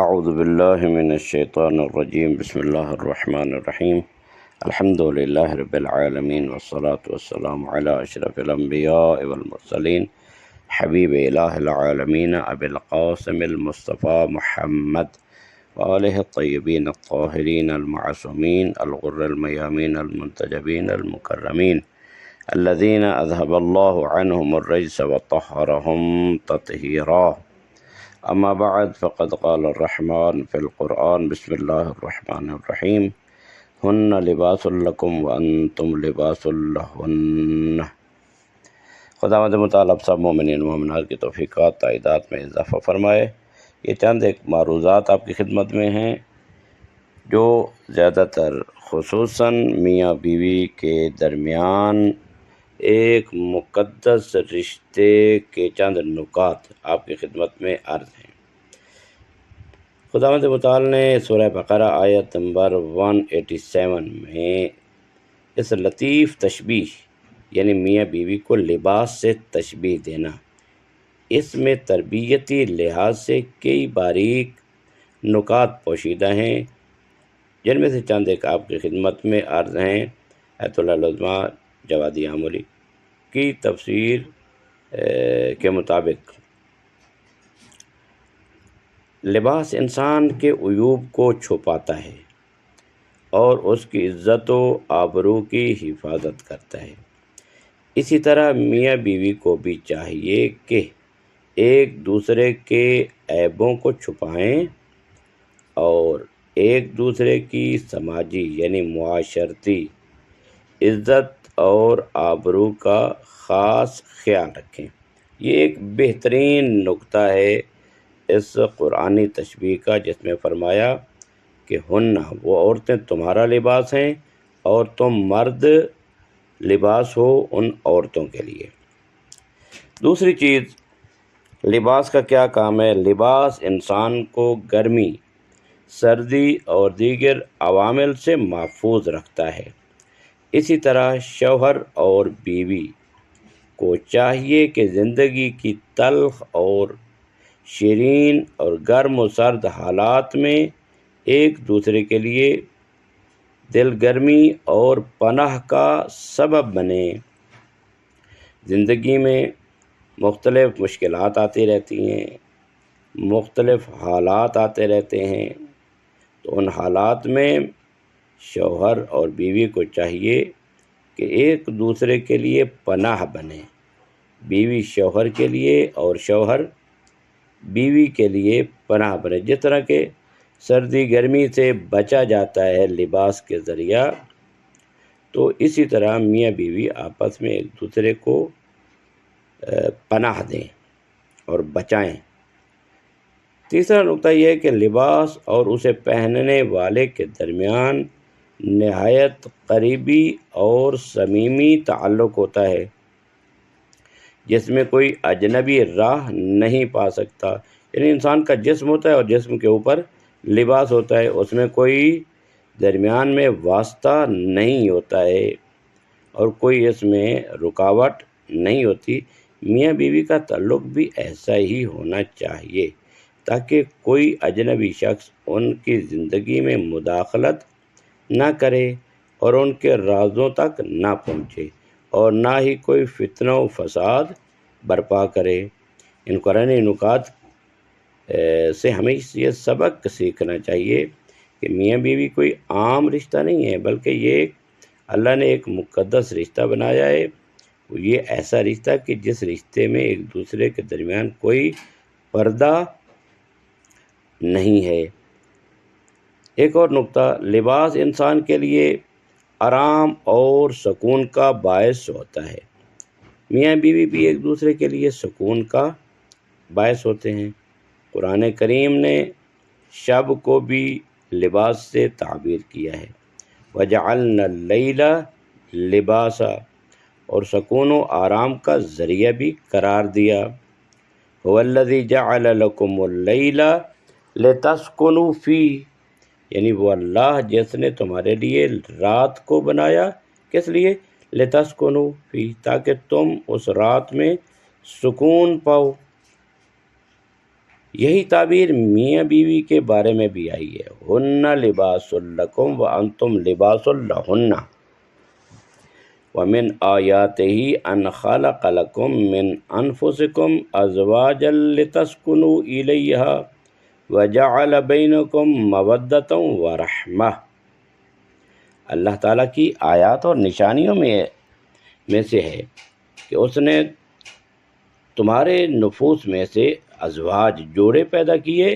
اعوذ باللہ من الشیطان الرجیم بسم اللہ الرحمن الرحیم الحمد للہ رب العالمین والصلاة والسلام علی اشرف الانبیاء والمرسلین حبیب الہ العالمین ابی القاسم المصطفى محمد وآلہ الطیبین الطاہرین المعصومین الغر المیامین المنتجبین المکرمین الذین اذهب اللہ عنہم الرجس وطہرہم تطہیرا. اما بعد فقد قال الرحمن فی القرآن بسم اللہ الرحمن الرحیم ہن لباس لکم وانتم لباس لہن. خداوند متعال اب سب مومنین و مومنات کی توفیقات تائیدات میں اضافہ فرمائے. یہ چند ایک معروضات آپ کی خدمت میں ہیں جو زیادہ تر خصوصاً میاں بیوی کے درمیان ایک مقدس رشتے کے چند نکات آپ کی خدمت میں عرض ہیں. خداوند متعال نے سورہ بقرہ آیت نمبر 187 میں اس لطیف تشبیہ یعنی میاں بیوی کو لباس سے تشبیہ دینا، اس میں تربیتی لحاظ سے کئی باریک نکات پوشیدہ ہیں، جن میں سے چند ایک آپ کی خدمت میں عرض ہیں. ایت اللہ العظمہ جوادی آمولی کی تفسیر کے مطابق لباس انسان کے عیوب کو چھپاتا ہے اور اس کی عزت و آبرو کی حفاظت کرتا ہے. اسی طرح میاں بیوی کو بھی چاہیے کہ ایک دوسرے کے عیبوں کو چھپائیں اور ایک دوسرے کی سماجی یعنی معاشرتی عزت اور آبرو کا خاص خیال رکھیں. یہ ایک بہترین نکتہ ہے اس قرآنی تشبیہ کا، جس میں فرمایا کہ ہن وہ عورتیں تمہارا لباس ہیں اور تم مرد لباس ہو ان عورتوں کے لیے. دوسری چیز، لباس کا کیا کام ہے؟ لباس انسان کو گرمی، سردی اور دیگر عوامل سے محفوظ رکھتا ہے. اسی طرح شوہر اور بیوی کو چاہیے کہ زندگی کی تلخ اور شیرین اور گرم و سرد حالات میں ایک دوسرے کے لیے دل گرمی اور پناہ کا سبب بنے. زندگی میں مختلف مشکلات آتی رہتی ہیں، مختلف حالات آتے رہتے ہیں، تو ان حالات میں شوہر اور بیوی کو چاہیے کہ ایک دوسرے کے لیے پناہ بنے. بیوی شوہر کے لیے اور شوہر بیوی کے لیے پناہ بنے. جس طرح کہ سردی گرمی سے بچا جاتا ہے لباس کے ذریعہ، تو اسی طرح میاں بیوی آپس میں ایک دوسرے کو پناہ دیں اور بچائیں. تیسرا نکتہ یہ ہے کہ لباس اور اسے پہننے والے کے درمیان نہایت قریبی اور صمیمی تعلق ہوتا ہے، جس میں کوئی اجنبی راہ نہیں پا سکتا. یعنی انسان کا جسم ہوتا ہے اور جسم کے اوپر لباس ہوتا ہے، اس میں کوئی درمیان میں واسطہ نہیں ہوتا ہے اور کوئی اس میں رکاوٹ نہیں ہوتی. میاں بیوی کا تعلق بھی ایسا ہی ہونا چاہیے تاکہ کوئی اجنبی شخص ان کی زندگی میں مداخلت نہ کرے اور ان کے رازوں تک نہ پہنچے اور نہ ہی کوئی فتنہ و فساد برپا کرے. ان قرآنی نکات سے ہمیں یہ سبق سیکھنا چاہیے کہ میاں بیوی کوئی عام رشتہ نہیں ہے، بلکہ یہ اللہ نے ایک مقدس رشتہ بنایا ہے. یہ ایسا رشتہ کہ جس رشتے میں ایک دوسرے کے درمیان کوئی پردہ نہیں ہے. ایک اور نکتہ، لباس انسان کے لیے آرام اور سکون کا باعث ہوتا ہے. میاں بیوی بھی ایک دوسرے کے لیے سکون کا باعث ہوتے ہیں. قرآن کریم نے شب کو بھی لباس سے تعبیر کیا ہے. وَجَعَلْنَا اللَّيْلَ لِبَاسًا، اور سکون و آرام کا ذریعہ بھی قرار دیا. هُوَ الَّذِي جَعَلَ لَكُمُ اللَّيْلَ لِتَسْكُنُوا فِيهِ، یعنی وہ اللہ جس نے تمہارے لیے رات کو بنایا. کس لیے؟ لِتَسْكُنُوا فِيهِ، تاکہ تم اس رات میں سکون پاؤ. یہی تعبیر میاں بیوی کے بارے میں بھی آئی ہے، ہن لباس لکم وانتم لباس لہن، ومن آیاتہ ان خلق لکم من انفسکم ازواجا لتسکنوا الیہا وجعل بینکم مودۃ ورحمہ۔ اللہ تعالیٰ کی آیات اور نشانیوں میں سے ہے کہ اس نے تمہارے نفوس میں سے ازواج جوڑے پیدا کیے،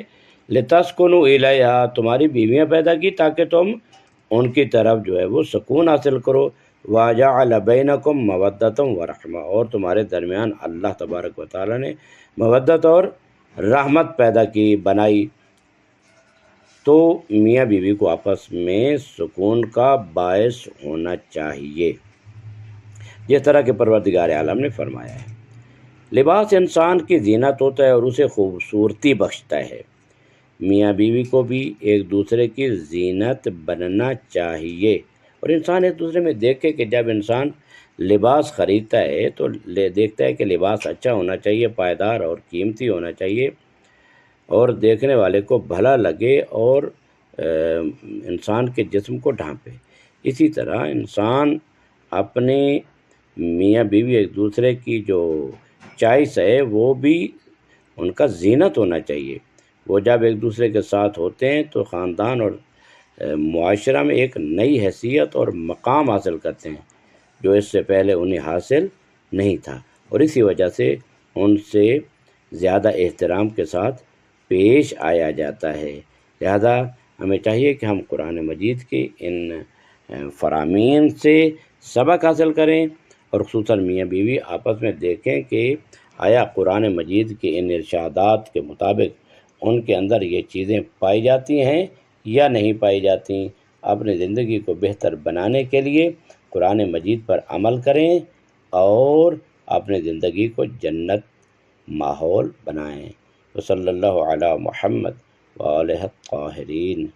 لتسکنوا الیہا تمہاری بیویاں پیدا کی تاکہ تم ان کی طرف جو ہے وہ سکون حاصل کرو، وَجَعَلَ بَيْنَكُمْ مَوَدَّةً وَرَحْمَةً اور تمہارے درمیان اللہ تبارک و تعالیٰ نے مودت اور رحمت پیدا کی، بنائی۔ تو میاں بیوی کو آپس میں سکون کا باعث ہونا چاہیے، جس طرح کہ پروردگار عالم نے فرمایا ہے۔ لباس انسان کی زینت ہوتا ہے اور اسے خوبصورتی بخشتا ہے۔ میاں بیوی کو بھی ایک دوسرے کی زینت بننا چاہیے، اور انسان ایک دوسرے میں دیکھے کہ جب انسان لباس خریدتا ہے تو دیکھتا ہے کہ لباس اچھا ہونا چاہیے، پائیدار اور قیمتی ہونا چاہیے، اور دیکھنے والے کو بھلا لگے اور انسان کے جسم کو ڈھانپے۔ اسی طرح انسان اپنے میاں بیوی ایک دوسرے کی جو چائس ہے وہ بھی ان کا زینت ہونا چاہیے۔ وہ جب ایک دوسرے کے ساتھ ہوتے ہیں تو خاندان اور معاشرہ میں ایک نئی حیثیت اور مقام حاصل کرتے ہیں جو اس سے پہلے انہیں حاصل نہیں تھا، اور اسی وجہ سے ان سے زیادہ احترام کے ساتھ پیش آیا جاتا ہے۔ لہذا ہمیں چاہیے کہ ہم قرآن مجید کے ان فرامین سے سبق حاصل کریں، اور خصوصاً میاں بیوی آپس میں دیکھیں کہ آیا قرآن مجید کے ان ارشادات کے مطابق ان کے اندر یہ چیزیں پائی جاتی ہیں یا نہیں پائی جاتی۔ اپنی زندگی کو بہتر بنانے کے لیے قرآن مجید پر عمل کریں اور اپنی زندگی کو جنت ماحول بنائیں۔ صلی اللہ علی محمد وآلہ الطاہرین۔